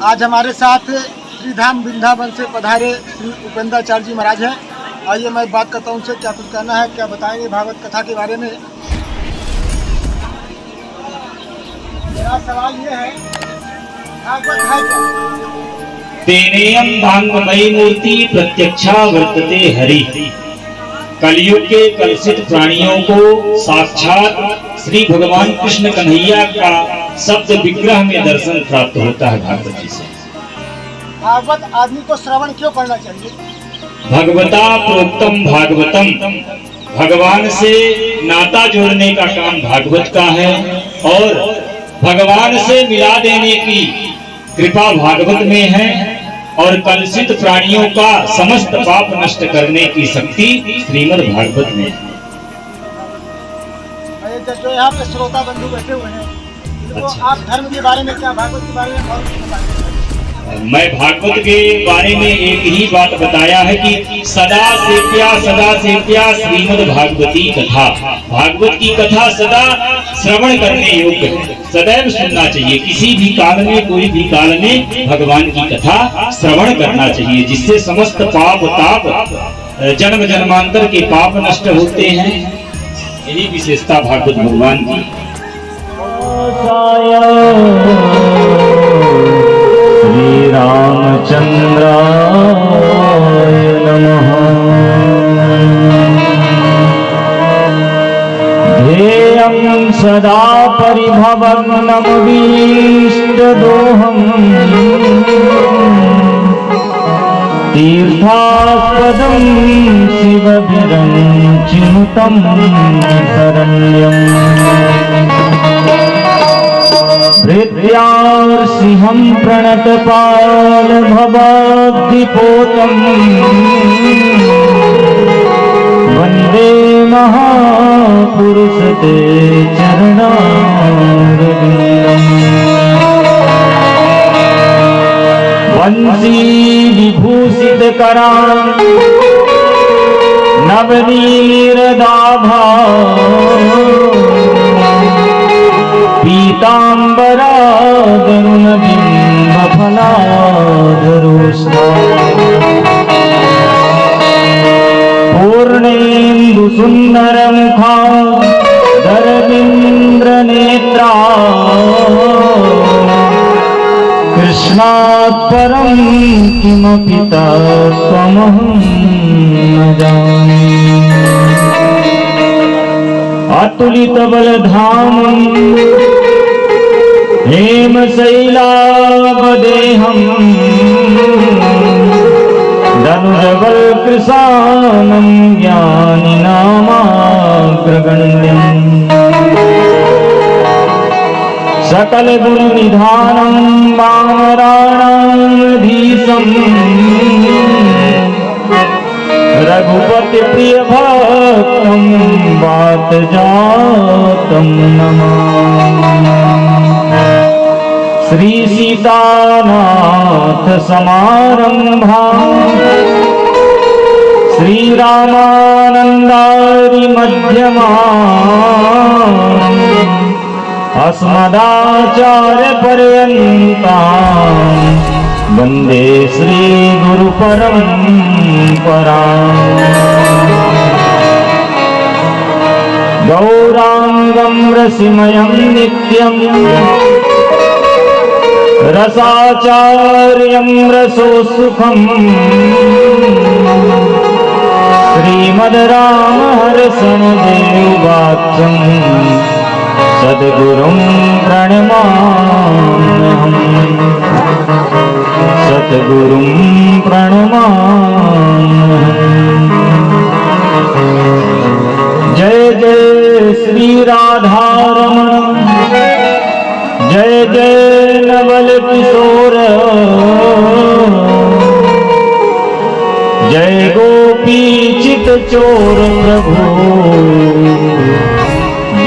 आज हमारे साथ श्रीधाम वृंदावन से पधारे श्री उपेंद्राचार्य जी महाराज हैं। आइए मैं बात करता हूँ उनसे, क्या कुछ कहना है, क्या बताएंगे भागवत कथा के बारे में। मेरा सवाल ये है, भागवत है क्या? तेनेयम भांगमयी मूर्ति प्रत्यक्षा वर्तते हरि। कलयुग के कलुषित प्राणियों को साक्षात श्री भगवान कृष्ण कन्हैया का शब्द विग्रह में दर्शन प्राप्त होता है भागवत जी से। भागवत आदमी को श्रवण क्यों करना चाहिए? भगवता प्रोक्तम भागवतम, भगवान से नाता जोड़ने का काम भागवत का है और भगवान से मिला देने की कृपा भागवत में है और कलुषित प्राणियों का समस्त पाप नष्ट करने की शक्ति श्रीमद् भागवत में है। जो यहाँ पे श्रोता बंधु बैठे हुए हैं, तो आप धर्म के बारे में क्या, भागवत के बारे में और कुछ बताएंगे? मैं भागवत के बारे में एक ही बात बताया है कि सदा सेव्या श्रीमद् भागवती कथा। भागवत की कथा सदा श्रवण करने योग्य है, सदैव सुनना चाहिए। किसी भी काल में, कोई भी काल में भगवान की कथा श्रवण करना चाहिए, जिससे समस्त पाप ताप जन्म जन्मांतर के पाप नष्ट होते हैं। यही विशेषता भागवत भगवान की। श्री रामचंद्राय नमः। ध्येयं सदा परिभवग्नं वीष्टदोहम् तीर्थास्पदं शिवभिरञ्चिनुतं शरण्यम्। हृद्यार्षिहं प्रणतपाल भवाब्धिपोतम् वन्दे महापुरुष ते चरणारविन्दम्। वंशी विभूषितकरां नवनीरदाभा पीताम्बरागरुणबिम्बफलाधरोष्ठा पूर्णेन्दुसुन्दरमुखा धरमिन्द्रनेत्रा कृष्णात् परं किमपि तत्त्वमहं न जाने। अतुलितबलधामं हेमशैलावदेहं धनुजवल्कृशानं ज्ञानिनामाग्रगण्यम्। सकलगुणनिधानं वानराणाधीशम् रघुपति प्रिय भक्तं वातजातं नमामि। श्री सीतानाथ समारंभा श्री रामानंदारि मध्यमा अस्मदाचार्य पर्यन्ता वन्दे श्री गुरु परंपरा। गौरांगं रसिमयं नित्यं रसाचार्यं रसोसुखं श्रीमद् रामहर्षणदेववाक्यं सद्गुरुं प्रणमाम्यहम्। सद्गुरुं प्रणमाम्यहम्। जय जय श्री राधारमण, जय जय नवल किशोर, जय गोपी चित चोर प्रभु,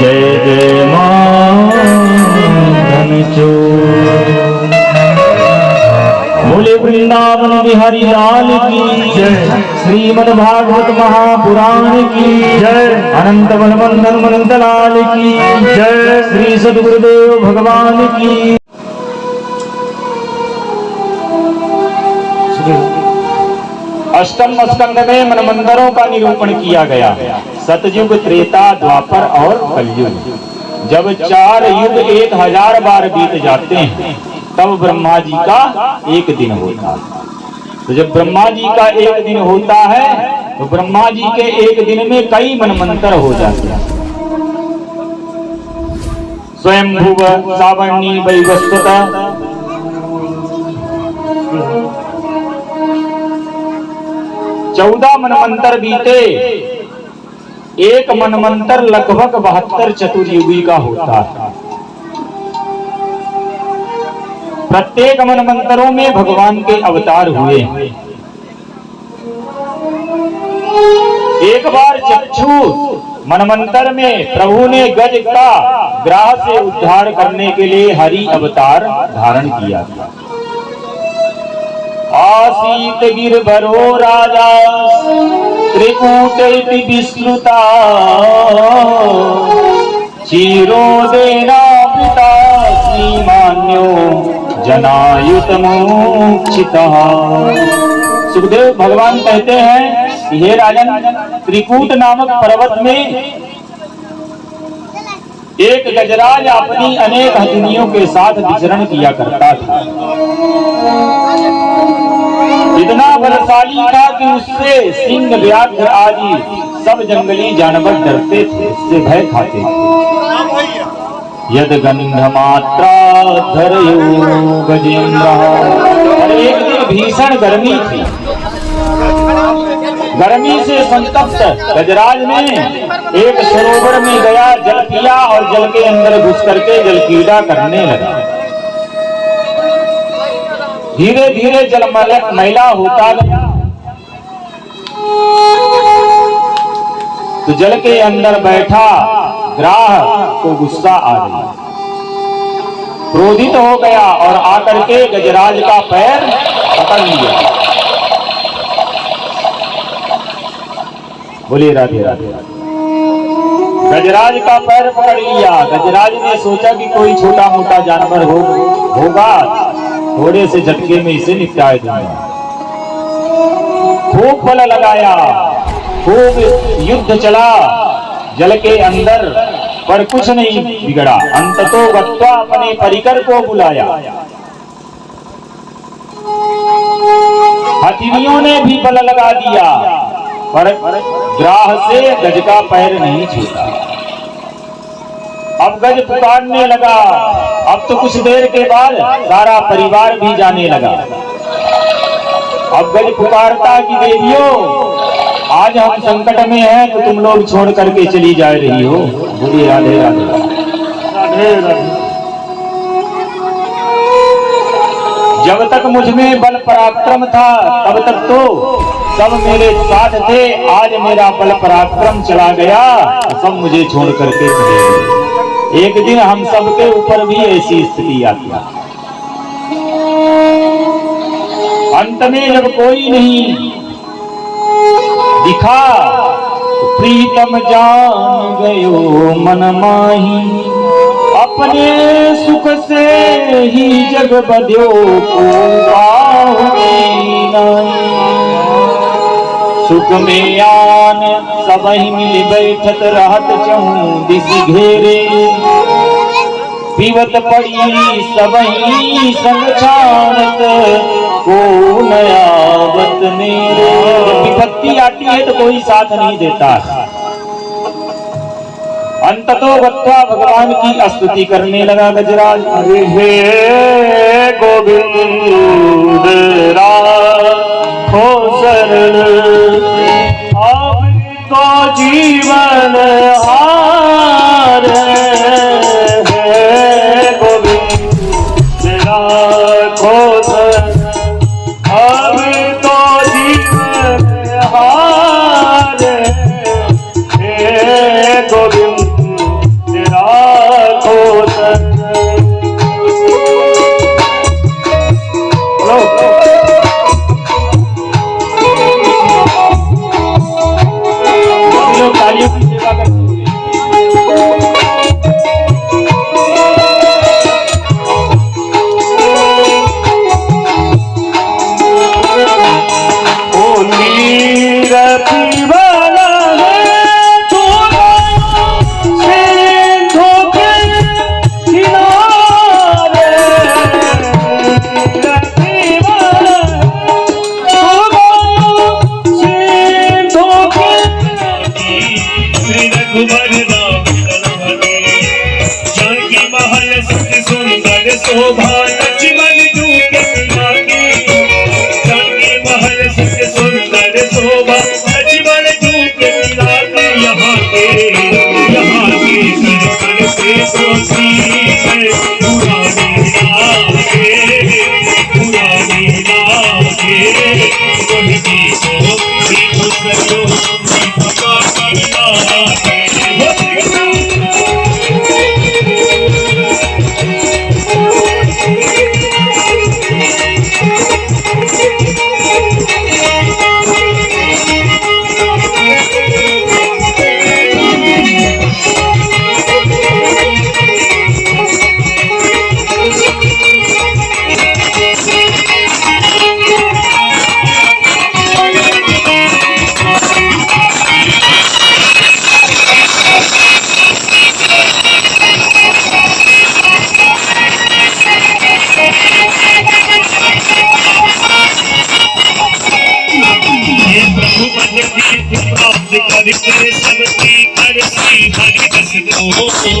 जय जय माधन चोर। बोले वृंदावन बिहारी लाल की जय। श्रीमद् भागवत महापुराण की जय। अनंत बलवंदन मनंत लाल की जय। श्री सद्गुरुदेव भगवान की। अष्टम स्कंद में मनमंदिरों का निरूपण किया गया। सतयुग, त्रेता, द्वापर और कलयुग। जब 4 युग 1000 बार बीत जाते हैं तब ब्रह्मा जी का एक दिन होता है। तो जब ब्रह्मा जी का एक दिन होता है तो ब्रह्मा जी के एक दिन में कई मनमंत्र हो जाते हैं। स्वयंभुव सावर्णी वैवस्वत 14 मनमंत्र बीते। एक मनमंत्र लगभग 72 चतुर्युगी का होता है। प्रत्येक मनमंत्रों में भगवान के अवतार हुए। एक बार चक्षु मनमंत्र में प्रभु ने गज का ग्राह से उद्धार करने के लिए हरि अवतार धारण किया था। आसीत गिरभरो राजा त्रिकूटैति विस्मृता चिरोदेनावृता श्रीमान्यो जनायुत मोक्षितः। सुखदेव भगवान कहते हैं कि हे राजन, त्रिकूट नामक पर्वत में एक गजराज अपनी अनेक हथिनियों के साथ विचरण किया करता था। इतना बलशाली था कि उससे सिंह, व्याघ्र आदि सब जंगली जानवर डरते थे, उससे भय खाते थे। यद गंध मात्रा धरयो गजेंद्र। और एक दिन भीषण गर्मी थी। गर्मी से संतप्त गजराज ने एक सरोवर में गया, जल पिया और जल के अंदर घुस करके जल क्रीड़ा करने लगा। धीरे धीरे जल मैला होता गया तो जल के अंदर बैठा ग्राह को गुस्सा आ गया, क्रोधित हो गया और आकर के गजराज का पैर पकड़ लिया। बोलिए राधे राधे। गजराज का पैर पकड़ लिया। गजराज ने सोचा कि कोई छोटा मोटा जानवर होगा, थोड़े से झटके में इसे निपटा दूंगा। खूब बल लगाया, खूब युद्ध चला जल के अंदर, पर कुछ नहीं बिगड़ा। अंततो गत्वा अपने परिकर को बुलाया। हथिनियों ने भी बल लगा दिया, पर ग्राह से गज का पैर नहीं छूटा। अब गज पुकारने लगा। अब तो कुछ देर के बाद सारा परिवार भी जाने लगा। अब गज पुकारता कि देवियों, आज हम संकट में हैं तो तुम लोग छोड़ करके चली जा रही हो। बोलिए राधे राधे राधे राधे। जब तक मुझ में बल पराक्रम था तब तक तो सब मेरे साथ थे। आज मेरा बल पराक्रम चला गया तो सब मुझे छोड़ करके चले गए। एक दिन हम सब के ऊपर भी ऐसी स्थिति आती है। अंत में जब कोई नहीं दिखा तो प्रीतम जान गयो मन माही, अपने सुख से ही जग बध्यो को सुख में आन सबही मिल बैठत रहत चहूं दिस घेरे, पीवत पड़ी सबही संग छानत को नयावत मेरे। विपत्ति आती है तो कोई साथ नहीं देता। अंततो गत्वा भगवान की स्तुति करने लगा गजराज। अरे हे गोविंद राखो शरण, आपको जीवन हार है। गोविंद राखो शरण, आपको जीवन हार है। गोविंद राखो शरण। तालियों की सेवा करते हुए करके सबकी करसी हरि दस को